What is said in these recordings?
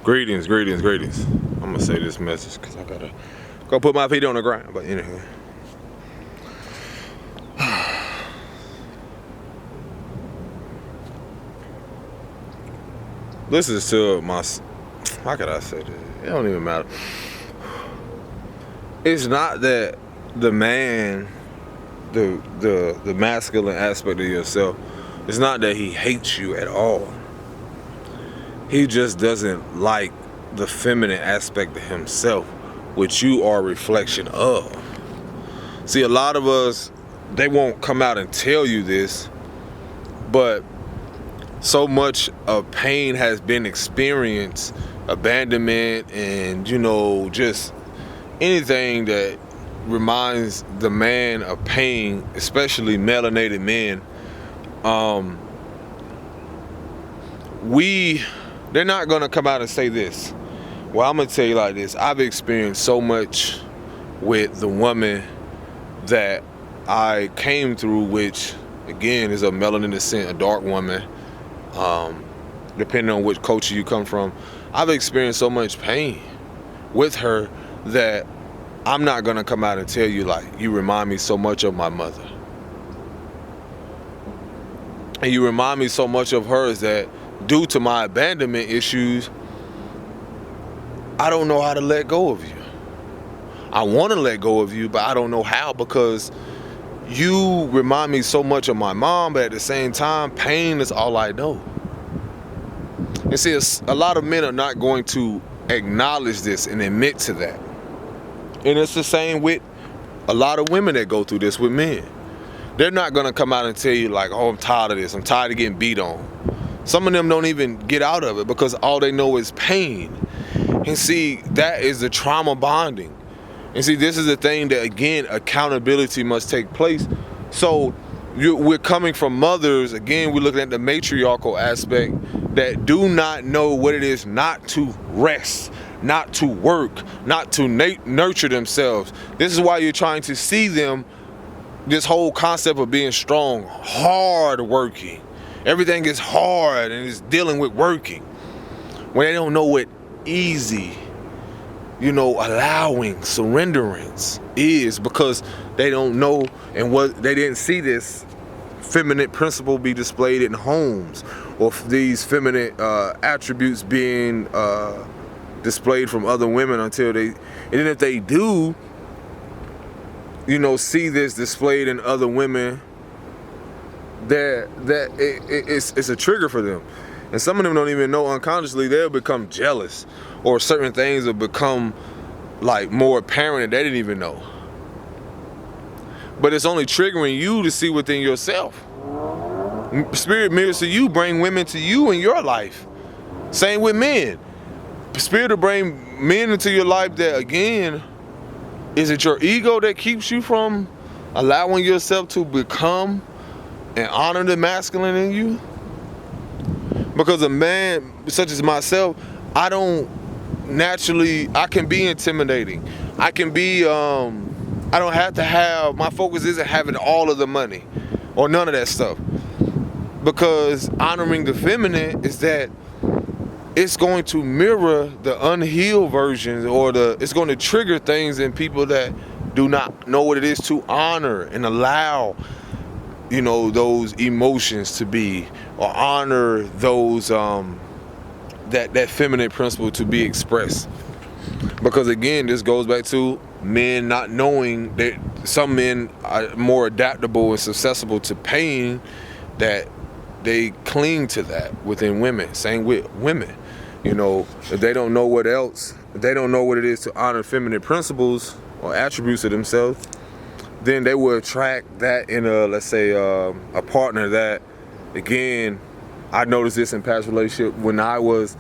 Greetings, greetings, greetings. I'm gonna say this message because I gotta go put my feet on the ground. But anyway, this is to my. How could I say this? It don't even matter. It's not that the man, the masculine aspect of yourself, it's not that he hates you at all. He just doesn't like the feminine aspect of himself, which you are a reflection of. See, a lot of us, they won't come out and tell you this, but so much of pain has been experienced, abandonment, and just anything that reminds the man of pain, especially melanated men. They're not gonna come out and say this. Well, I'm gonna tell you like this. I've experienced so much with the woman that I came through, which again is a melanin descent, a dark woman. Depending on which culture you come from, I've experienced so much pain with her that I'm not gonna come out and tell you like, you remind me so much of my mother. And you remind me so much of her is that due to my abandonment issues, I don't know how to let go of you. I want to let go of you, but I don't know how, because you remind me so much of my mom, but at the same time, pain is all I know. And see, a lot of men are not going to acknowledge this and admit to that. And it's the same with a lot of women that go through this with men. They're not going to come out and tell you like, oh, I'm tired of this. I'm tired of getting beat on. Some of them don't even get out of it because all they know is pain. And see, that is the trauma bonding. And see, this is the thing that, again, accountability must take place. So we're coming from mothers, again, we're looking at the matriarchal aspect, that do not know what it is not to rest, not to work, not to nurture themselves. This is why you're trying to see them, this whole concept of being strong, hard working. Everything is hard and is dealing with working. When they don't know what easy, allowing, surrenderance is, because they don't know and they didn't see this feminine principle be displayed in homes, or these feminine attributes being displayed from other women until they, and then if they do, see this displayed in other women, it's a trigger for them. And some of them don't even know unconsciously, they'll become jealous, or certain things will become like more apparent and they didn't even know. But it's only triggering you to see within yourself. Spirit mirrors to you, bring women to you in your life. Same with men. Spirit will bring men into your life that, again, is it your ego that keeps you from allowing yourself to become and honor the masculine in you? Because a man such as myself, I can be intimidating. I can be, I don't have to have, my focus isn't having all of the money or none of that stuff. Because honoring the feminine is that it's going to mirror the unhealed versions, or it's going to trigger things in people that do not know what it is to honor and allow, those emotions to be, or honor those, that feminine principle to be expressed. Because again, this goes back to men not knowing that some men are more adaptable and susceptible to pain, that they cling to that within women. Same with women. If they don't know what else, if they don't know what it is to honor feminine principles or attributes of themselves, then they will attract that in let's say, a partner that, again, I noticed this in past relationship when I was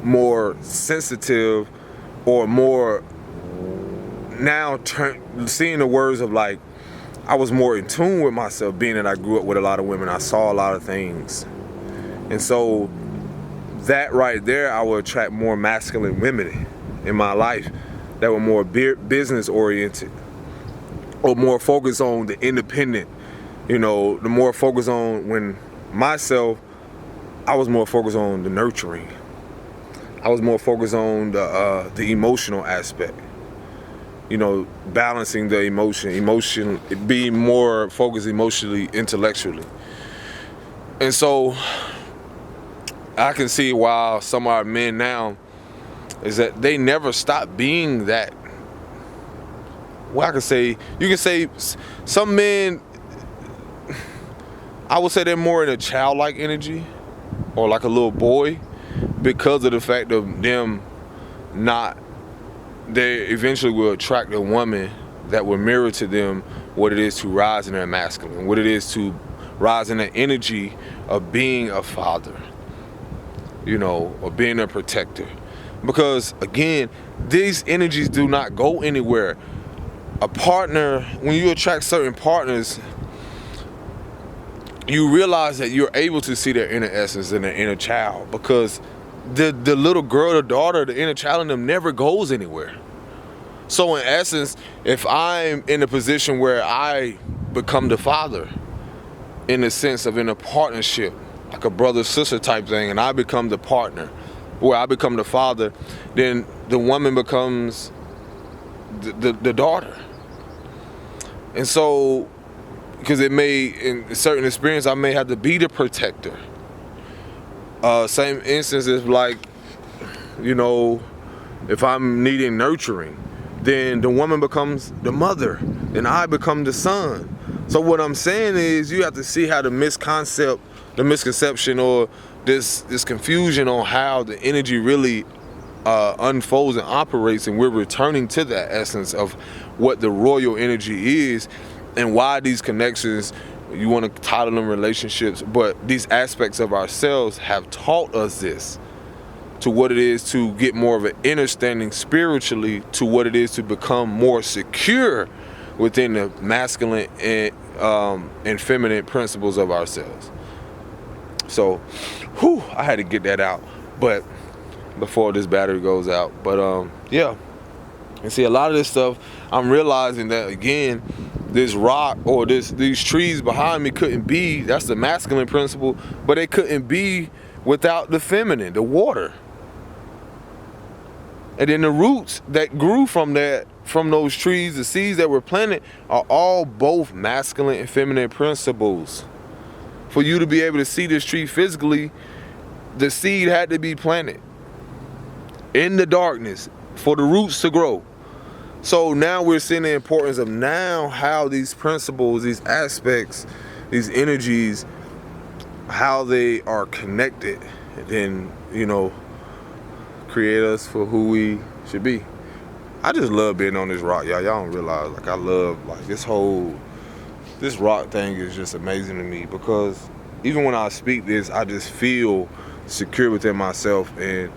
more sensitive, or more now seeing the words of like, I was more in tune with myself, being that I grew up with a lot of women. I saw a lot of things. And so that right there, I would attract more masculine women in my life that were more business oriented, or more focused on the independent, the more focused on, when myself, I was more focused on the nurturing. I was more focused on the emotional aspect. You know, balancing the emotion, being more focused emotionally, intellectually. And so I can see why some of our men now is that they never stop being that. Well, I can say, you can say some men, I would say they're more in a childlike energy or like a little boy because of the fact of them not, they eventually will attract a woman that will mirror to them what it is to rise in their masculine, what it is to rise in the energy of being a father, you know, or being a protector. Because again, these energies do not go anywhere. A partner, when you attract certain partners, you realize that you're able to see their inner essence and their inner child, because the little girl, the daughter, the inner child in them never goes anywhere. So in essence, if I'm in a position where I become the father, in the sense of in a partnership, like a brother-sister type thing, and I become the partner, where I become the father, then the woman becomes the daughter. And so, because it may, in a certain experience, I may have to be the protector. Same instance is like, you know, if I'm needing nurturing, then the woman becomes the mother, and I become the son. So what I'm saying is, you have to see how the misconception, or this confusion on how the energy really unfolds and operates, and we're returning to that essence of what the royal energy is, and why these connections, you want to title them relationships, but these aspects of ourselves have taught us this, to what it is to get more of an understanding spiritually, to what it is to become more secure within the masculine and feminine principles of ourselves. So, I had to get that out, but before this battery goes out. But yeah, and see, a lot of this stuff, I'm realizing that again, this rock or these trees behind me couldn't be. That's the masculine principle, but they couldn't be without the feminine, the water. And then the roots that grew from those trees, the seeds that were planted, are all both masculine and feminine principles. For you to be able to see this tree physically, the seed had to be planted in the darkness for the roots to grow. So now we're seeing the importance of now how these principles, these aspects, these energies, how they are connected, and then, you know, create us for who we should be. I just love being on this rock, y'all. Y'all don't realize, like, I love, like, this rock thing is just amazing to me, because even when I speak this, I just feel secure within myself, and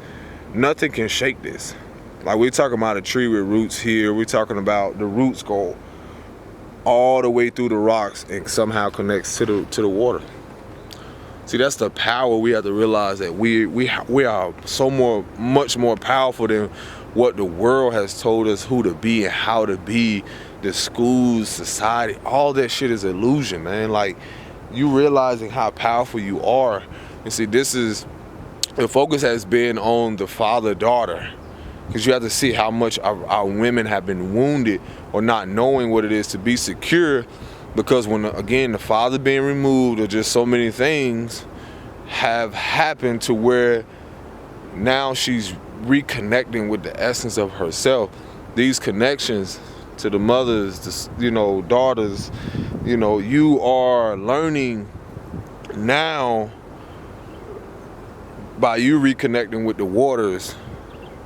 nothing can shake this. Like, we're talking about a tree with roots here. We're talking about the roots go all the way through the rocks and somehow connects to the water. See, that's the power. We have to realize that we are much more powerful than what the world has told us who to be and how to be. The schools, society, all that shit is illusion, man. Like, you realizing how powerful you are. And see, the focus has been on the father-daughter, because you have to see how much our women have been wounded or not knowing what it is to be secure. Because when, again, the father being removed, or just so many things have happened to where now she's reconnecting with the essence of herself. These connections to the mothers, daughters, you are learning now by you reconnecting with the waters,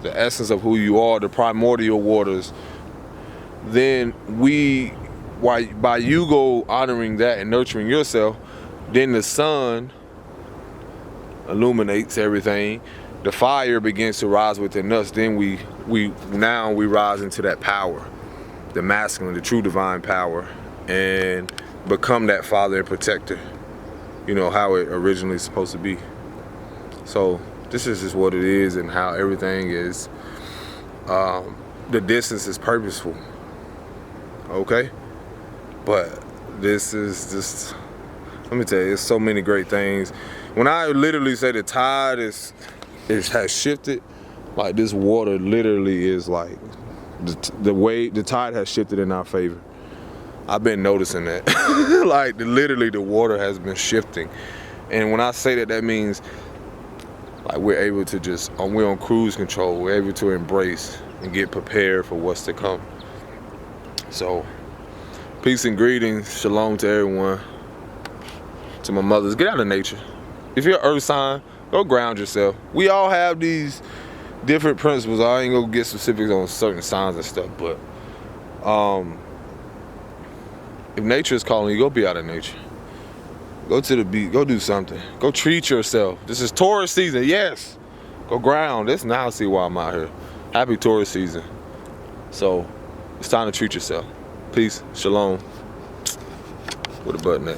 the essence of who you are, the primordial waters. Then by you go honoring that and nurturing yourself, then the sun illuminates everything. The fire begins to rise within us. Then we rise into that power, the masculine, the true divine power, and become that father and protector. How it originally is supposed to be. So this is just what it is, and how everything is. The distance is purposeful. Okay? But this is just, let me tell you, there's so many great things. When I literally say the tide has shifted, Like this water literally is like, the tide has shifted in our favor. I've been noticing that. Like literally the water has been shifting. And when I say that, that means like we're able to just, we're on cruise control. We're able to embrace and get prepared for what's to come. So peace and greetings, shalom to everyone. To my mothers, get out of nature. If you're an earth sign, go ground yourself. We all have these different principles. I ain't gonna get specifics on certain signs and stuff, but if nature is calling you, go be out of nature. Go to the beach, go do something. Go treat yourself. This is Taurus season, yes. Go ground. This now I see why I'm out here. Happy Taurus season. So it's time to treat yourself. Peace, shalom. Where the button at?